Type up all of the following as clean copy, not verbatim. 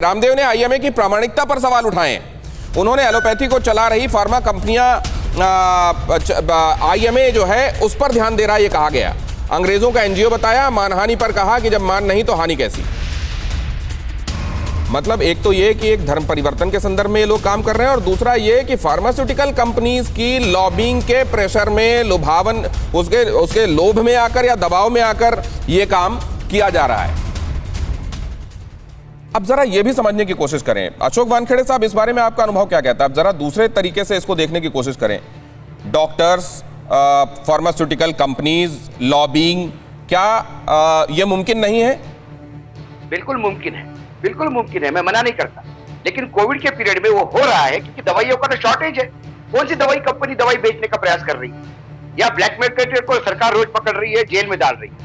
रामदेव ने आईएमए की प्रामाणिकता पर सवाल उठाए। उन्होंने एलोपैथी को चला रही फार्मा कंपनियां आईएमए जो है उस पर ध्यान दे रहा है, ये कहा गया। अंग्रेजों का एनजीओ बताया, मानहानि पर कहा कि जब मान नहीं तो हानि कैसी। मतलब एक तो ये कि एक धर्म परिवर्तन के संदर्भ में ये लोग काम कर रहे हैं, और दूसरा ये कि फार्मास्यूटिकल कंपनीज की लॉबिंग के प्रेशर में, लुभावन उसके लोभ में आकर या दबाव में आकर ये काम किया जा रहा है। अब जरा ये भी समझने की कोशिश करें, अशोक वानखेड़े साहब, इस बारे में आपका अनुभव क्या कहता है? अब जरा दूसरे तरीके से इसको देखने की कोशिश करें। डॉक्टर्स, फार्मास्यूटिकल कंपनीज, लॉबिंग, क्या ये मुमकिन नहीं है? बिल्कुल मुमकिन है, बिल्कुल मुमकिन है, मैं मना नहीं करता। लेकिन कोविड के पीरियड में वो हो रहा है क्योंकि दवाइयों का तो शॉर्टेज है। कौन सी दवाई कंपनी दवाई बेचने का प्रयास कर रही है, या ब्लैक मार्केट को सरकार रोज पकड़ रही है, जेल में डाल रही है।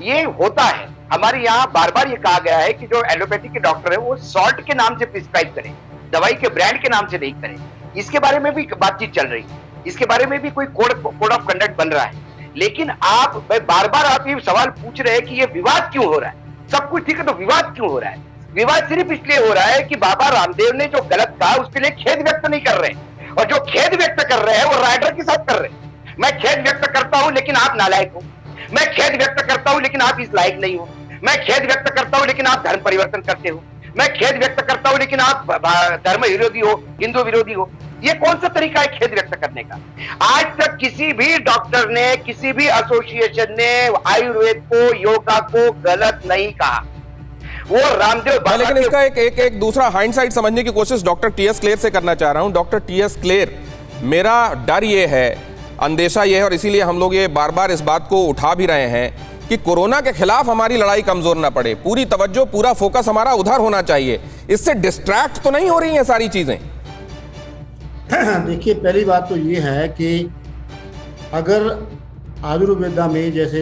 ये होता है। हमारे यहाँ बार बार ये कहा गया है कि जो एलोपैथी के डॉक्टर है वो सॉल्ट के नाम से प्रिस्क्राइब करें, दवाई के ब्रांड के नाम से नहीं करें। इसके बारे में भी बातचीत चल रही है, इसके बारे में भी कोई कोड ऑफ कंडक्ट बन रहा है। लेकिन बार बार आप ये सवाल पूछ रहे हैं कि ये विवाद क्यों हो रहा है। सब कुछ ठीक है तो विवाद क्यों हो रहा है? विवाद सिर्फ इसलिए हो रहा है कि बाबा रामदेव ने जो गलत कहा उसके लिए खेद व्यक्त नहीं कर रहे, और जो खेद व्यक्त कर रहे हैं वो राइटर के साथ कर रहे हैं। मैं खेद व्यक्त करता हूं लेकिन आप नालायक हो, मैं खेद व्यक्त करता हूं लेकिन आप इस लायक नहीं हो, मैं खेद व्यक्त करता हूं लेकिन आप धर्म परिवर्तन करते हो, मैं खेद व्यक्त करता हूं लेकिन आप धर्म विरोधी हो, हिंदू विरोधी हो। ये कौन सा तरीका है खेद व्यक्त करने का? आज तक किसी भी डॉक्टर ने, किसी भी एसोसिएशन ने आयुर्वेद को, योगा को गलत नहीं कहा। वो रामदेव, लेकिन इसका एक दूसरा हाइंडसाइट समझने की कोशिश डॉक्टर टीएस क्लेर से करना चाह रहा हूं। डॉक्टर टीएस क्लेर, मेरा डर ये है, अंदेशा ये है, और इसीलिए हम लोग ये बार बार इस बात को उठा भी रहे हैं कि कोरोना के खिलाफ हमारी लड़ाई कमजोर ना पड़े। पूरी तवज्जो, पूरा फोकस हमारा उधर होना चाहिए। इससे डिस्ट्रैक्ट तो नहीं हो रही हैं सारी चीजें? देखिए, पहली बात तो ये है कि अगर आयुर्वेदा में जैसे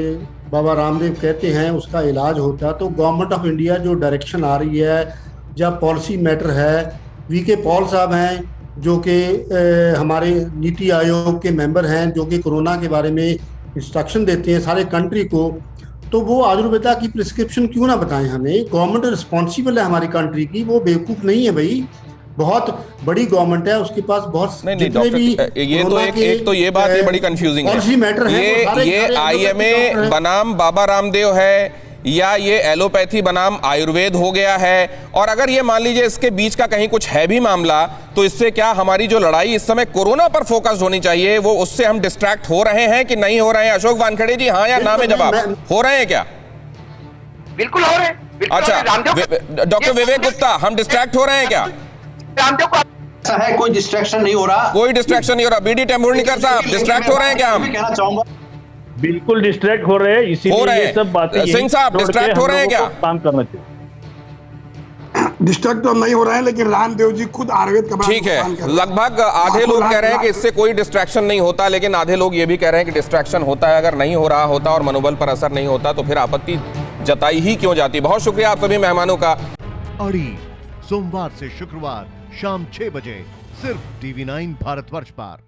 बाबा रामदेव कहते हैं उसका इलाज होता, तो गवर्नमेंट ऑफ इंडिया जो डायरेक्शन आ रही है, जब पॉलिसी मैटर है, वीके पॉल साहब हैं जो कि हमारे नीति आयोग के मेंबर हैं, जो कि कोरोना के बारे में इंस्ट्रक्शन देते हैं सारे कंट्री को, तो वो आयुर्वेदा की प्रिस्क्रिप्शन क्यों ना बताएं हमें? गवर्नमेंट रिस्पॉन्सिबल है हमारी कंट्री की, वो बेवकूफ़ नहीं है भाई। बहुत बड़ी गवर्नमेंट है, उसके पास बहुत जितने भी ये तो एक तो ये बात ये बड़ी कंफ्यूजिंग है। ये आईएमए बनाम बाबा रामदेव है या ये एलोपैथी बनाम आयुर्वेद हो गया है? और अगर ये मान लीजिए इसके बीच का कहीं कुछ है भी मामला, तो इससे क्या हमारी जो लड़ाई इस समय कोरोना पर फोकस होनी चाहिए, वो उससे हम डिस्ट्रैक्ट हो रहे हैं कि नहीं हो रहे हैं? अशोक वानखेड़े जी, हाँ या ना में जवाब। हो रहे हैं क्या? बिल्कुल हो रहे हैं। अच्छा, डॉक्टर विवेक गुप्ता, हम डिस्ट्रैक्ट हो रहे हैं क्या? रामदेव को ऐसा है, कोई डिस्ट्रैक्शन नहीं हो रहा, कोई डिस्ट्रैक्शन नहीं हो रहा। बीडी टेम्बुर्णिकर साहब, डिस्ट्रैक्ट हो रहे हैं क्या हम? कहना चाहूंगा, बिल्कुल डिस्ट्रैक्ट हो रहे हैं, इसीलिए ये सब बातें सिंह साहब, डिस्ट्रैक्ट हो रहे हैं क्या? काम करना चाहिए। डिस्ट्रैक्ट तो नहीं हो रहे हैं, लेकिन रामदेव जी खुद आयुर्वेद का ठीक है। लगभग आधे लोग कह रहे हैं कि इससे कोई डिस्ट्रैक्शन नहीं होता, लेकिन आधे लोग ये भी कह रहे हैं कि डिस्ट्रैक्शन होता है। अगर नहीं हो रहा होता और मनोबल पर असर नहीं होता तो फिर आपत्ति जताई ही क्यों जाती? बहुत शुक्रिया आप सभी मेहमानों का। अड़ी सोमवार से शुक्रवार शाम 6 बजे सिर्फ TV9 भारतवर्ष पर।